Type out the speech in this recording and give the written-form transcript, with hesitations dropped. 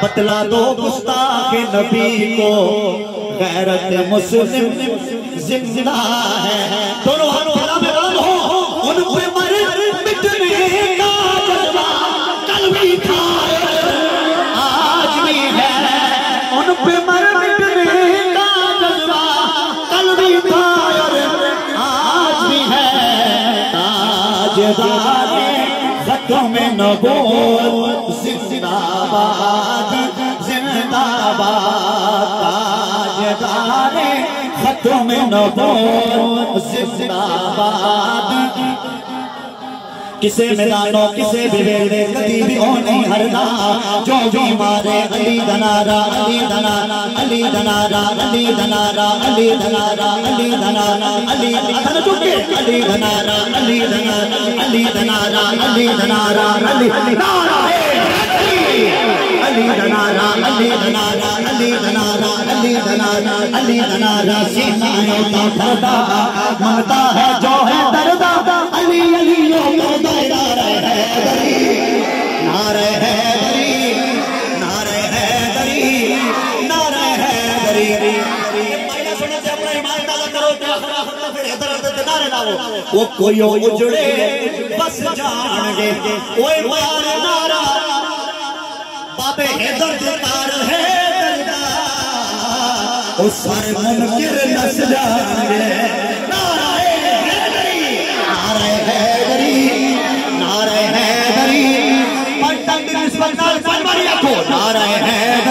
बतला दो गुस्ताखे नबी को गैरत मुस्लिम जिंदा है। दोनों हाथ फैला में राम हो, उन पे मर मिटने का जज्बा कल भी था आज भी है। उन पे मर मिटने का जज्बा कल भी था आज भी है। ताजदारे खतों में नबूवत जिंदाबाद जिंदाबाद। ताजदारे खतों में नबूवत जिंदाबाद। किसे मैदानों किसे भी वेले कभी भी हो नहीं हरना। जो भी मारे अली दनारा अली दनारा अली दनारा अली दनारा अली दनारा अली दनारा अली दनारा चुके अली दनारा अली दनारा अली दनारा अली दनारा अली दनारा अली दनारा अली दनारा अली दनारा अली दनारा अली दनारा सीनाओं का पर्दा मांगता है जो है दर्दा। अली अली नारे हैदरी नारे हैदरी नारे हैदरी नारे हैदरी। पहले सुनो से अपना ईमान ताज़ा करो तो फिर हैदर हैदर नारे लाओ। वो कोई उजड़े बस जाने ओए प्यार नारा बाबे हैदर दरबार है दरदा उस सारे मुनकिर नस जाएंगे। नारे हैदरी नारे हैदरी नारे हैदरी। नारे हैदरी